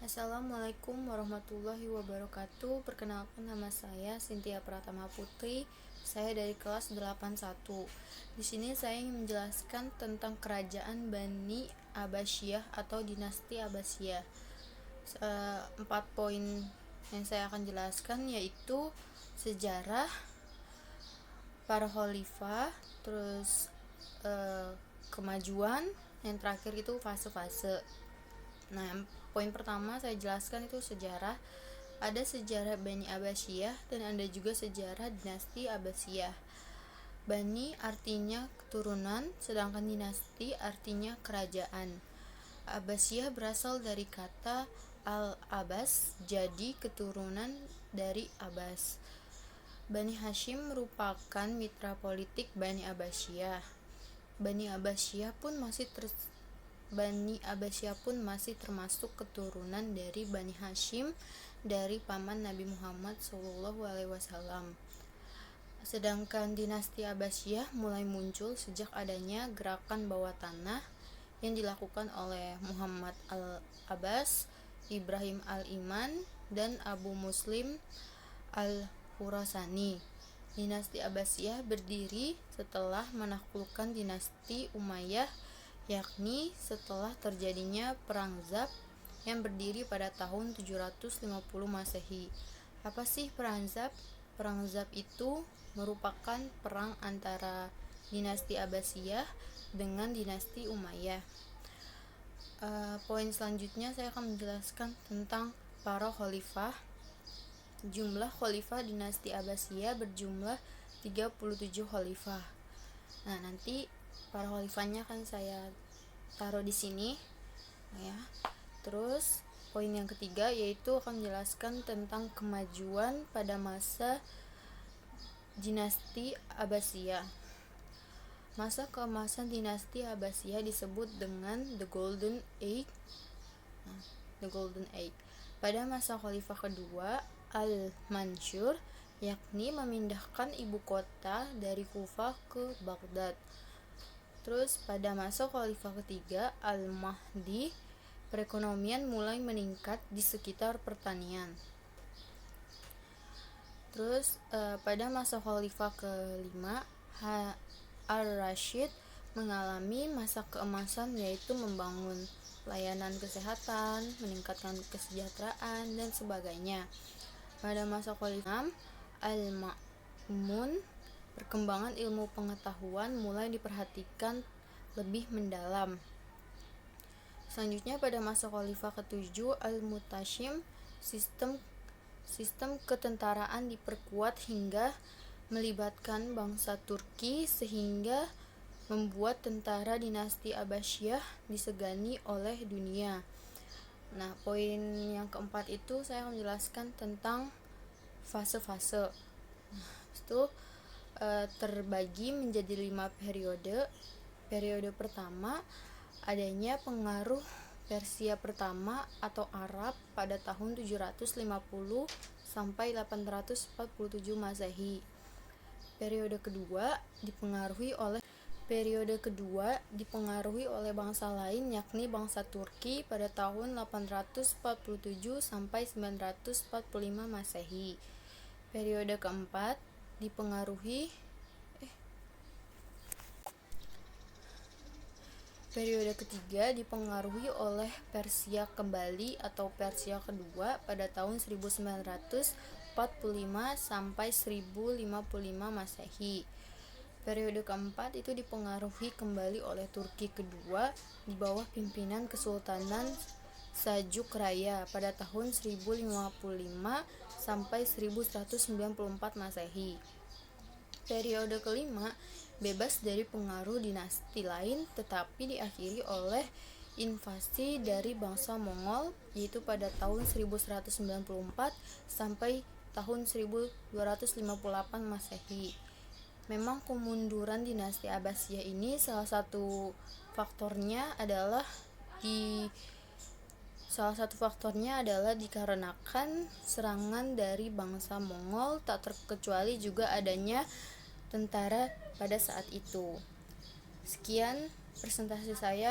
Assalamualaikum warahmatullahi wabarakatuh. Perkenalkan, nama saya Cynthia Pratama Putri. Saya dari kelas 81. Di sini saya ingin menjelaskan tentang kerajaan Bani Abbasiyah atau dinasti Abbasiyah. 4 poin yang saya akan jelaskan yaitu sejarah, para khalifah, terus kemajuan, yang terakhir itu fase-fase. Nah, poin pertama saya jelaskan itu sejarah. Ada sejarah Bani Abbasiyah dan ada juga sejarah dinasti Abbasiyah. Bani artinya keturunan, sedangkan dinasti artinya kerajaan. Abbasiyah berasal dari kata Al-Abbas, jadi keturunan dari Abbas. Bani Hashim merupakan mitra politik Bani Abbasiyah. Bani Abbasiyah pun masih termasuk keturunan dari Bani Hashim dari paman Nabi Muhammad SAW. Sedangkan dinasti Abbasiyah mulai muncul sejak adanya gerakan bawah tanah yang dilakukan oleh Muhammad al-Abbas, Ibrahim al-Iman, dan Abu Muslim al-Khurasani. Dinasti Abbasiyah berdiri setelah menaklukkan dinasti Umayyah, yakni setelah terjadinya Perang Zab yang berdiri pada tahun 750 Masehi. Apa sih Perang Zab? Perang Zab itu merupakan perang antara dinasti Abbasiyah dengan dinasti Umayyah. Poin selanjutnya saya akan menjelaskan tentang para khalifah. Jumlah khalifah dinasti Abbasiyah berjumlah 37 khalifah. Nah, nanti para khalifahnya akan saya taruh di sini, ya. Terus poin yang ketiga yaitu akan menjelaskan tentang kemajuan pada masa dinasti Abbasiyah. Masa keemasan dinasti Abbasiyah disebut dengan The Golden Age. Pada masa khalifah kedua Al-Mansur, yakni memindahkan ibu kota dari Kufah ke Baghdad. Terus pada masa khalifah ketiga Al-Mahdi, perekonomian mulai meningkat di sekitar pertanian. Terus pada masa khalifah kelima Ar-Rasyid mengalami masa keemasan, yaitu membangun layanan kesehatan, meningkatkan kesejahteraan, dan sebagainya. Pada masa khalifah Al-Ma'mun, perkembangan ilmu pengetahuan mulai diperhatikan lebih mendalam. Selanjutnya pada masa khalifah ke-7 Al-Mutasyim, sistem ketentaraan diperkuat hingga melibatkan bangsa Turki sehingga membuat tentara dinasti Abbasiyah disegani oleh dunia. Nah, poin yang keempat itu saya akan menjelaskan tentang fase-fase. Itu terbagi menjadi 5 periode. Periode pertama, adanya pengaruh Persia pertama atau Arab pada tahun 750 sampai 847 Masehi. Periode kedua dipengaruhi oleh bangsa lain, yakni bangsa Turki pada tahun 847 sampai 945 Masehi. Periode keempat Periode ketiga dipengaruhi oleh Persia kembali atau Persia kedua pada tahun 1945 sampai 1055 Masehi. Periode keempat itu dipengaruhi kembali oleh Turki kedua di bawah pimpinan Kesultanan Sajuk Raya pada tahun 1055 sampai 1194 Masehi. Periode kelima bebas dari pengaruh dinasti lain tetapi diakhiri oleh invasi dari bangsa Mongol, yaitu pada tahun 1194 sampai tahun 1258 Masehi. Memang kemunduran dinasti Abbasiyah ini salah satu faktornya adalah dikarenakan serangan dari bangsa Mongol, tak terkecuali juga adanya tentara pada saat itu. Sekian presentasi saya.